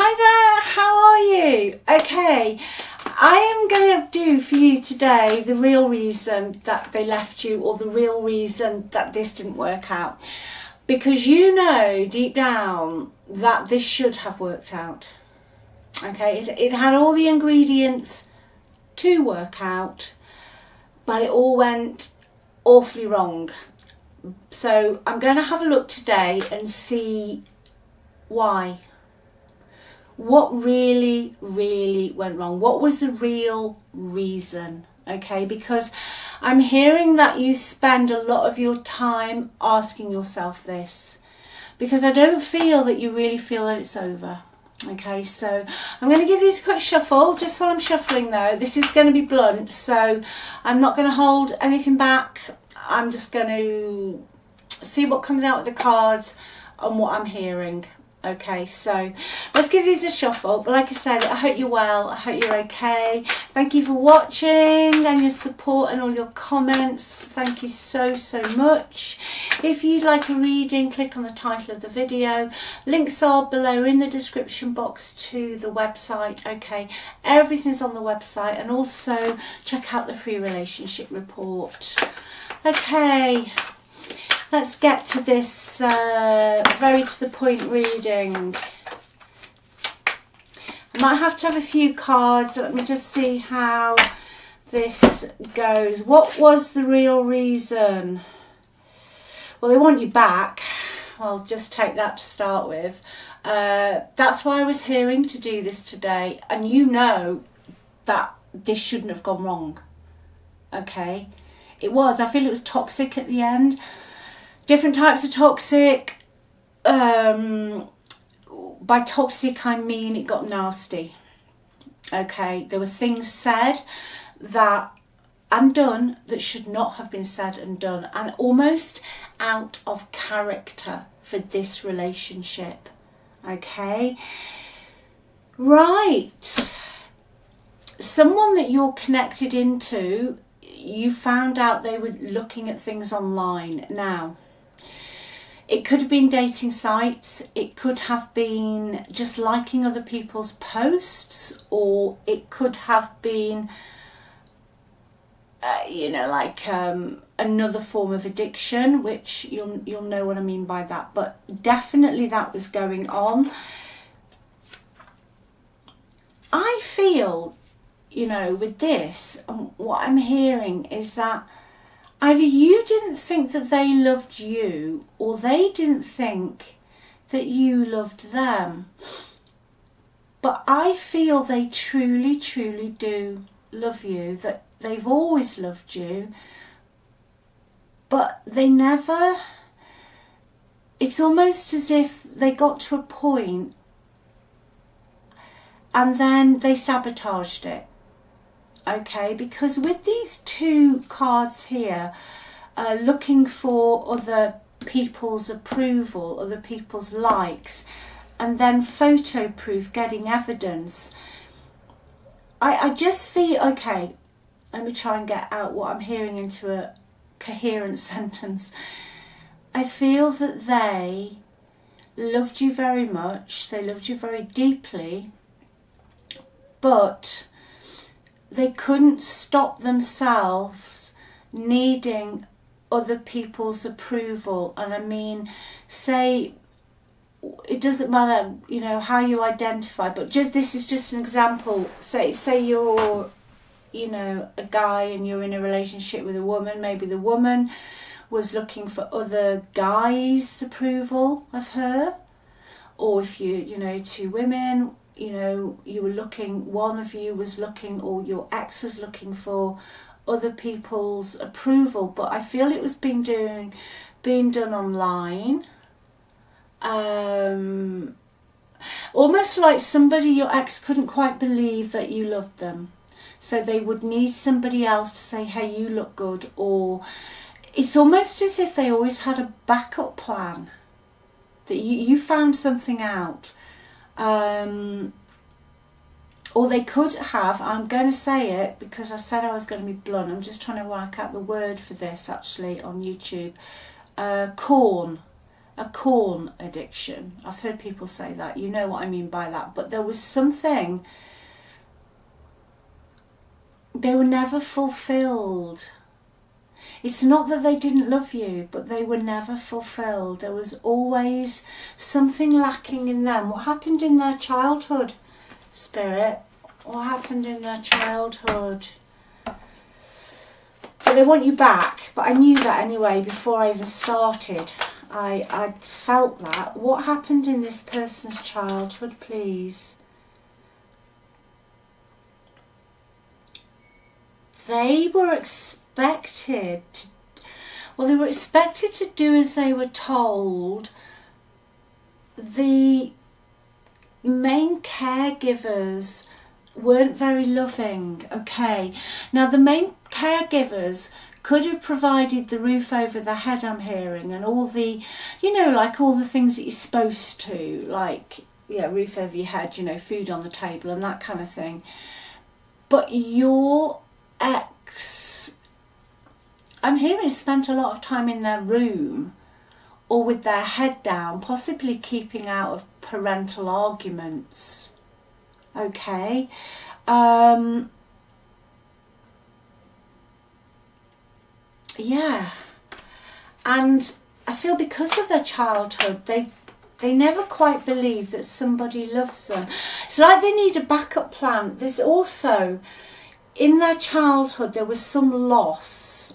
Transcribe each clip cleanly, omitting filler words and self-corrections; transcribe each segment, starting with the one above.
Hi there, how are you? Okay, I am going to do for you today the real reason that they left you, or the real reason that this didn't work out. Because you know deep down that this should have worked out. Okay, it had all the ingredients to work out, but it all went awfully wrong. So I'm going to have a look today and see why. What really went wrong? What was the real reason? Okay, because I'm hearing that you spend a lot of your time asking yourself this, because I don't feel that you really feel that it's over. Okay, so I'm going to give these a quick shuffle. Just while I'm shuffling though, this is going to be blunt, so I'm not going to hold anything back. I'm just going to see what comes out with the cards and what I'm hearing. Okay, so let's give these a shuffle. But like I said, I hope you're well. I hope you're okay. Thank you for watching and your support and all your comments. Thank you so much. If you'd like a reading, click on the title of the video. Links are below in the description box to the website. Okay, everything's on the website, and also check out the free relationship report. Okay. Let's get to this very to the point reading. I might have to have a few cards. Let me just see how this goes. What was the real reason? Well, they want you back. I'll just take that to start with. That's why I was hearing to do this today. And you know that this shouldn't have gone wrong. Okay? It was. I feel it was toxic at the end. Different types of toxic. By toxic, I mean it got nasty. Okay, there were things said that and done that should not have been said and done, and almost out of character for this relationship. Okay, right. Someone that you're connected into, you found out they were looking at things online. Now, it could have been dating sites, it could have been just liking other people's posts, or it could have been, another form of addiction, which you'll know what I mean by that. But definitely that was going on. I feel, with this, what I'm hearing is that either you didn't think that they loved you, or they didn't think that you loved them. But I feel they truly do love you, that they've always loved you, but they never, it's almost as if they got to a point and then they sabotaged it. Okay, because with these two cards here, looking for other people's approval, other people's likes, and then photo proof, getting evidence, I just feel, okay, let me try and get out what I'm hearing into a coherent sentence. I feel that they loved you very much, they loved you very deeply, but they couldn't stop themselves needing other people's approval. And I mean, say, it doesn't matter, how you identify, but this is just an example. Say you're, a guy and you're in a relationship with a woman. Maybe the woman was looking for other guys' approval of her. Or if two women, you were looking, one of you was looking, or your ex was looking for other people's approval. But I feel it was being done online. Almost like somebody, your ex, couldn't quite believe that you loved them. So they would need somebody else to say, hey, you look good. Or it's almost as if they always had a backup plan. That you found something out. Or they could have, I'm going to say it because I said I was going to be blunt. I'm just trying to work out the word for this actually on YouTube. Corn. a corn addiction. I've heard people say that. You know what I mean by that. But there was something, they were never fulfilled. It's not that they didn't love you, but they were never fulfilled. There was always something lacking in them. What happened in their childhood, Spirit? What happened in their childhood? But they want you back. But I knew that anyway before I even started. I felt that. What happened in this person's childhood, please? They were expected to, they were expected to do as they were told. The main caregivers weren't very loving, okay? Now, the main caregivers could have provided the roof over the head, I'm hearing, and all the, like all the things that you're supposed to, like, roof over your head, food on the table and that kind of thing. But your ex, I'm hearing, spent a lot of time in their room or with their head down, possibly keeping out of parental arguments. Okay. Yeah. And I feel because of their childhood, they never quite believe that somebody loves them. It's like they need a backup plan. There's also, in their childhood, there was some loss,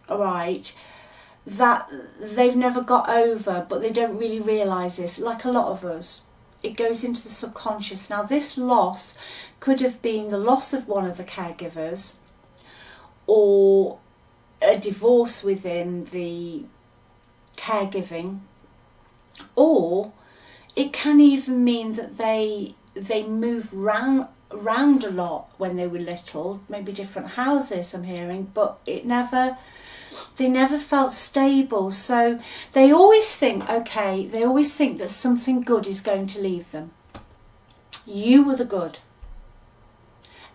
all right, that they've never got over, but they don't really realise this, like a lot of us. It goes into the subconscious. Now, this loss could have been the loss of one of the caregivers, or a divorce within the caregiving, or it can even mean that they move around a lot when they were little, maybe different houses, I'm hearing, but they never felt stable. So they always think that something good is going to leave them. You were the good.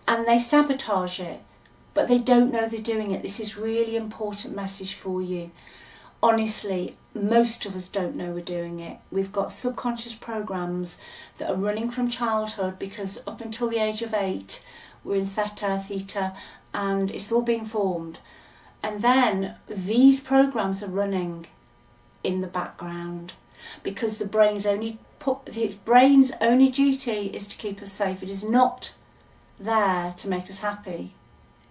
And they sabotage it, but they don't know they're doing it. This is really important message for you. Honestly, most of us don't know we're doing it. We've got subconscious programs that are running from childhood, because up until the age of 8, we're in theta, and it's all being formed. And then these programs are running in the background, because the brain's only duty is to keep us safe. It is not there to make us happy.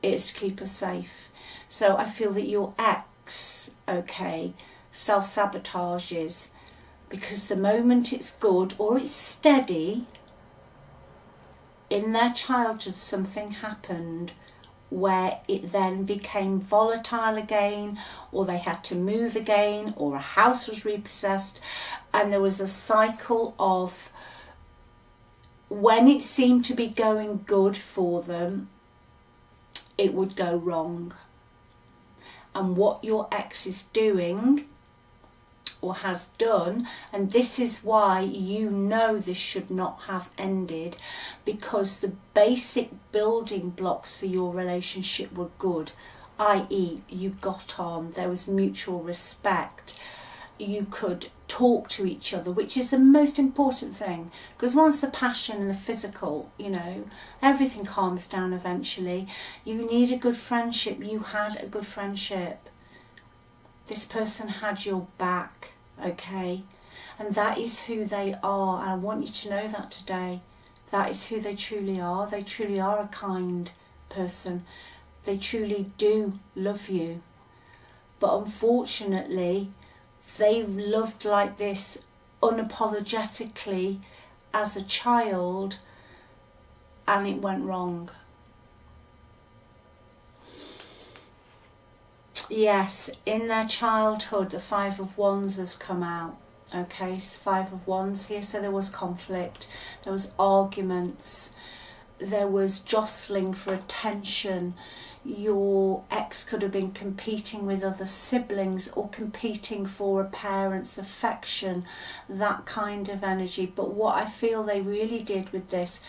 It's to keep us safe. So I feel that your ex, self-sabotages, because the moment it's good or it's steady, in their childhood something happened where it then became volatile again, or they had to move again, or a house was repossessed, and there was a cycle of, when it seemed to be going good for them, it would go wrong. And what your ex is doing or has done, and this is why this should not have ended, because the basic building blocks for your relationship were good, i.e. you got on, there was mutual respect, you could talk to each other, which is the most important thing, because once the passion and the physical, everything calms down eventually. You need a good friendship. You had a good friendship. This person had your back, okay? And that is who they are, and I want you to know that today. That is who they truly are. They truly are a kind person. They truly do love you. But unfortunately, they loved like this unapologetically as a child, and it went wrong. Yes, in their childhood, the 5 of Wands has come out. Okay, so 5 of Wands here, so there was conflict, there was arguments, there was jostling for attention. Your ex could have been competing with other siblings, or competing for a parent's affection, that kind of energy. But what I feel they really did with this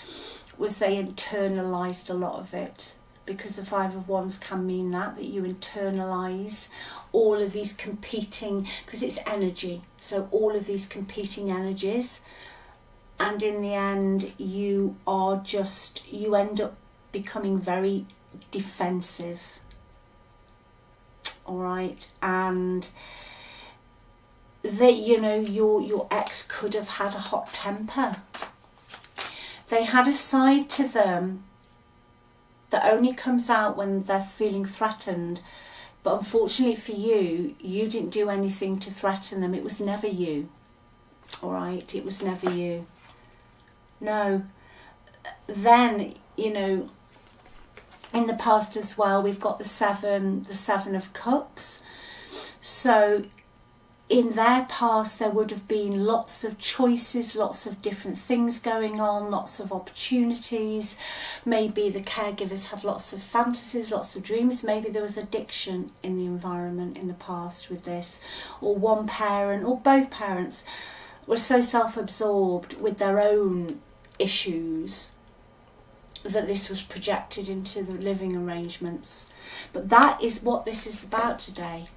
was they internalized a lot of it, because the Five of Wands can mean that you internalise all of these competing, because it's energy, so all of these competing energies, and in the end you end up becoming very defensive. All right, and that, you know, your ex could have had a hot temper. They had a side to them that only comes out when they're feeling threatened. But unfortunately for you, you didn't do anything to threaten them. It was never you. All right, it was never you. No. Then, you know, in the past as well, we've got the Seven of Cups. So in their past, there would have been lots of choices, lots of different things going on, lots of opportunities. Maybe the caregivers had lots of fantasies, lots of dreams. Maybe there was addiction in the environment in the past with this. Or one parent or both parents were so self-absorbed with their own issues that this was projected into the living arrangements. But that is what this is about today.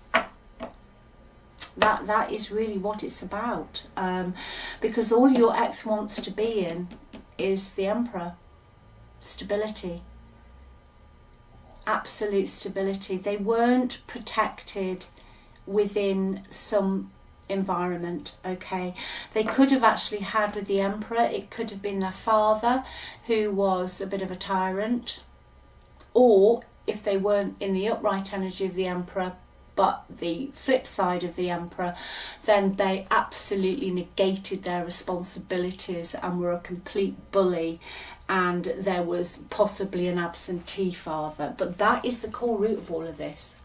That is really what it's about, because all your ex wants to be in is the Emperor. Stability. Absolute stability. They weren't protected within some environment, okay? They could have actually had with the Emperor, it could have been their father who was a bit of a tyrant, or if they weren't in the upright energy of the Emperor but the flip side of the Emperor, then they absolutely negated their responsibilities and were a complete bully, and there was possibly an absentee father. But that is the core root of all of this.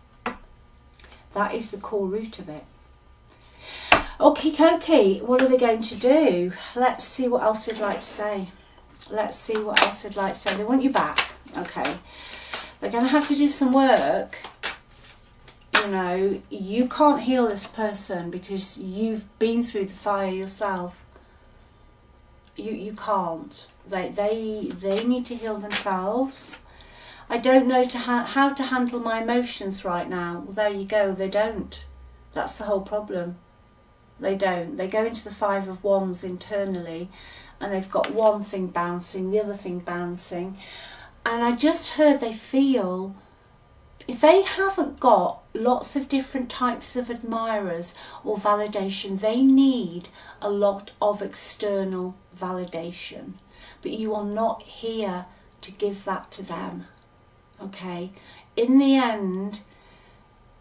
That is the core root of it. Okay, what are they going to do? Let's see what else they'd like to say. Let's see what else they'd like to say. They want you back. Okay. They're going to have to do some work. You know, you can't heal this person because you've been through the fire yourself. You can't. They need to heal themselves. I don't know how to handle my emotions right now. Well, there you go. They don't. That's the whole problem. They don't. They go into the Five of Wands internally, and they've got one thing bouncing, the other thing bouncing, and I just heard they feel. If they haven't got lots of different types of admirers or validation, they need a lot of external validation. But you are not here to give that to them, okay? In the end,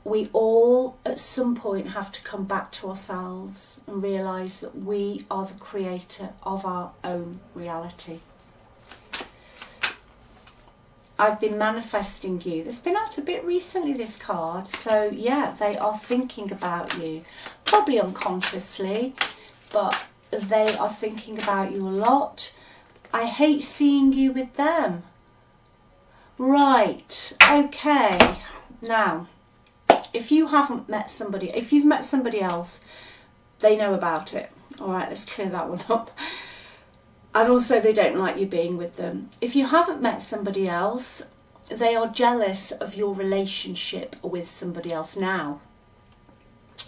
we all at some point have to come back to ourselves and realise that we are the creator of our own reality. I've been manifesting you. It's been out a bit recently, this card. So yeah, they are thinking about you. Probably unconsciously, but they are thinking about you a lot. I hate seeing you with them. Right, okay. Now, if you haven't met somebody, if you've met somebody else, they know about it. All right, let's clear that one up. And also they don't like you being with them. If you haven't met somebody else, they are jealous of your relationship with somebody else now.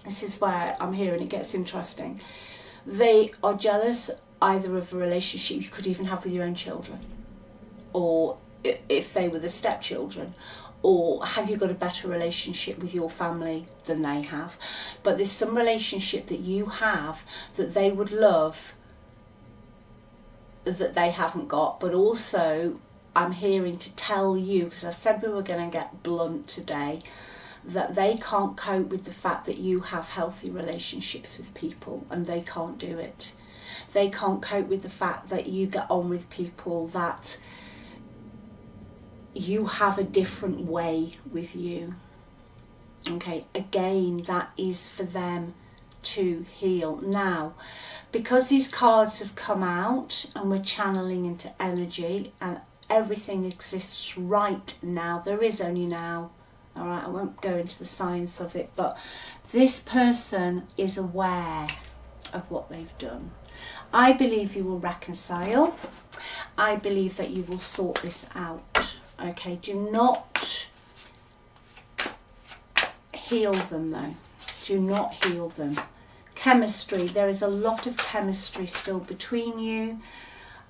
This is where I'm here and it gets interesting. They are jealous either of a relationship you could even have with your own children, or if they were the stepchildren, or have you got a better relationship with your family than they have. But there's some relationship that you have that they would love that they haven't got. But also I'm hearing to tell you, because I said we were going to get blunt today, that they can't cope with the fact that you have healthy relationships with people, and they can't do it. They can't cope with the fact that you get on with people, that you have a different way with you. Okay, again, that is for them to heal. Now, because these cards have come out and we're channeling into energy and everything exists right now, there is only now. All right, I won't go into the science of it, but this person is aware of what they've done. I believe you will reconcile. I believe that you will sort this out. Okay, do not heal them though. Do not heal them. Chemistry, there is a lot of chemistry still between you.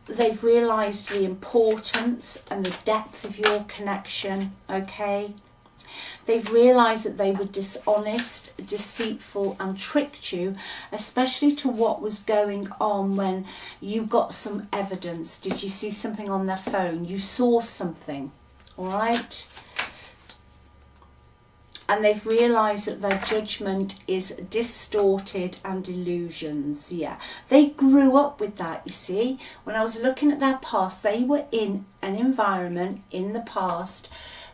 They've realised the importance and the depth of your connection, okay? They've realised that they were dishonest, deceitful and tricked you, especially to what was going on when you got some evidence. Did you see something on their phone? You saw something, all right? And they've realised that their judgment is distorted and illusions. Yeah, they grew up with that, you see. When I was looking at their past, they were in an environment in the past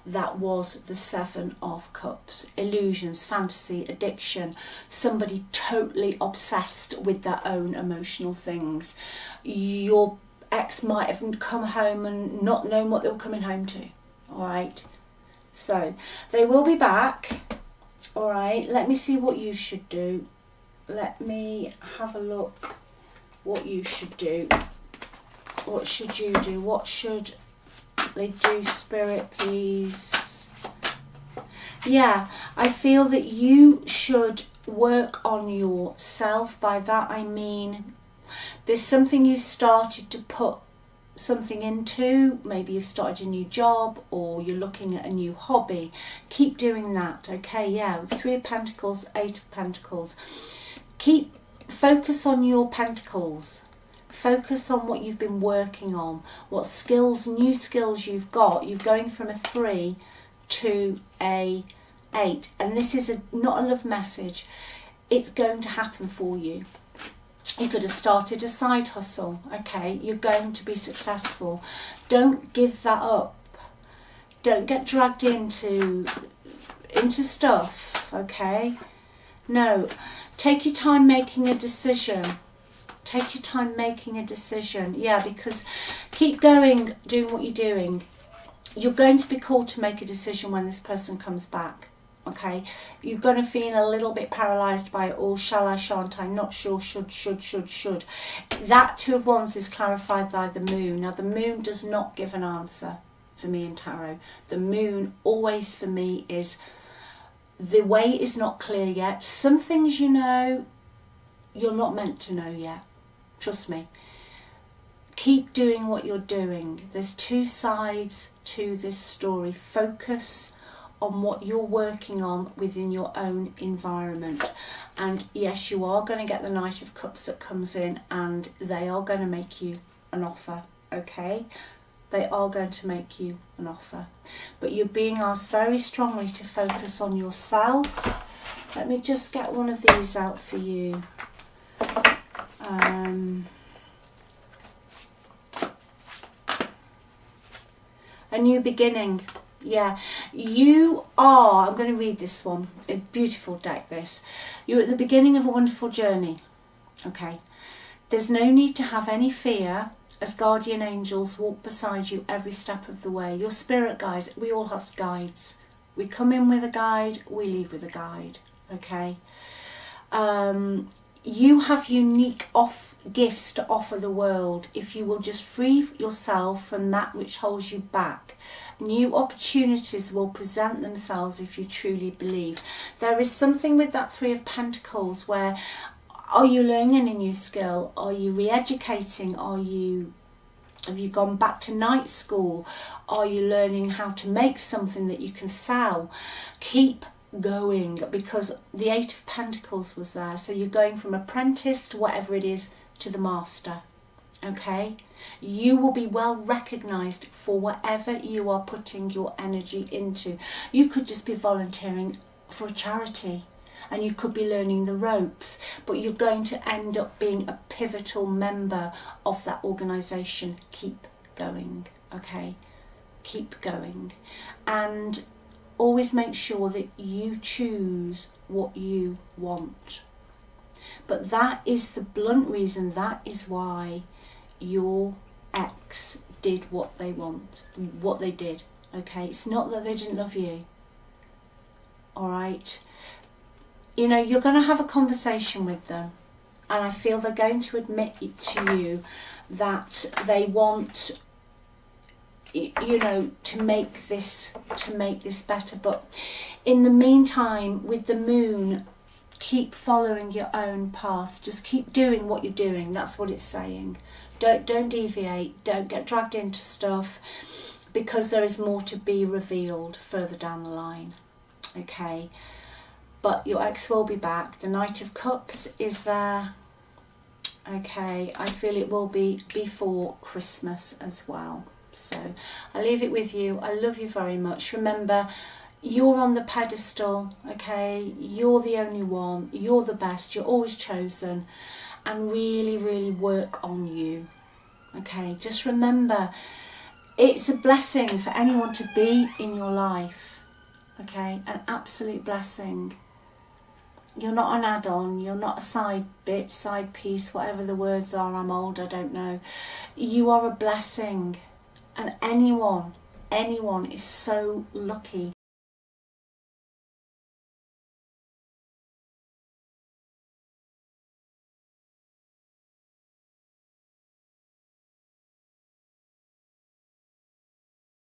that was the Seven of Cups. Illusions, fantasy, addiction, somebody totally obsessed with their own emotional things. Your ex might have come home and not known what they were coming home to, all right? So they will be back, all right? Let me see what you should do. Let me have a look what you should do. What should you do? What should they do, Spirit, please? Yeah, I feel that you should work on yourself. By that I mean there's something you started to put something into. Maybe you started a new job or you're looking at a new hobby. Keep doing that, okay? Yeah, 3 of Pentacles, 8 of Pentacles. Focus on your pentacles. Focus on what you've been working on, what skills, new skills you've got. You're going from a 3 to a 8, and this is not a love message. It's going to happen for you. You could have started a side hustle, okay? You're going to be successful. Don't give that up. Don't get dragged into stuff, okay? No, take your time making a decision. Take your time making a decision. Yeah, because keep going, doing what you're doing. You're going to be called to make a decision when this person comes back. Okay, you're going to feel a little bit paralysed by it all. Shall I, shan't I, not sure, should. That 2 of Wands is clarified by the moon. Now the moon does not give an answer for me in tarot. The moon always for me is the way is not clear yet. Some things you know, you're not meant to know yet. Trust me. Keep doing what you're doing. There's 2 sides to this story. Focus on what you're working on within your own environment. And yes, you are going to get the Knight of Cups that comes in, and they are going to make you an offer, okay? They are going to make you an offer. But you're being asked very strongly to focus on yourself. Let me just get one of these out for you. A new beginning. Yeah, you are, I'm going to read this one, a beautiful deck this. You're at the beginning of a wonderful journey, okay? There's no need to have any fear as guardian angels walk beside you every step of the way. Your spirit guides, we all have guides. We come in with a guide, we leave with a guide, okay? You have unique gifts to offer the world if you will just free yourself from that which holds you back. New opportunities will present themselves if you truly believe. There is something with that 3 of Pentacles where, are you learning a new skill? Are you re-educating? Have you gone back to night school? Are you learning how to make something that you can sell? Keep going, because the 8 of Pentacles was there. So you're going from apprentice to whatever it is to the master, okay? You will be well recognised for whatever you are putting your energy into. You could just be volunteering for a charity and you could be learning the ropes, but you're going to end up being a pivotal member of that organisation. Keep going, okay? Keep going. And always make sure that you choose what you want. But that is the blunt reason, that is why your ex did what they did, okay? It's not that they didn't love you, all right? You know, you're going to have a conversation with them, and I feel they're going to admit to you that they want you know, to make this better. But in the meantime, with the moon, keep following your own path. Just keep doing what you're doing. That's what it's saying. Don't deviate. Don't get dragged into stuff, because there is more to be revealed further down the line. Okay, but your ex will be back. The Knight of Cups is there. Okay, I feel it will be before Christmas as well. So I leave it with you. I love you very much. Remember, you're on the pedestal, okay? You're the only one. You're the best. You're always chosen. And really, really work on you, okay? Just remember, it's a blessing for anyone to be in your life, okay? An absolute blessing. You're not an add-on, you're not a side bit, side piece, whatever the words are. I'm old, I don't know. You are a blessing. And anyone is so lucky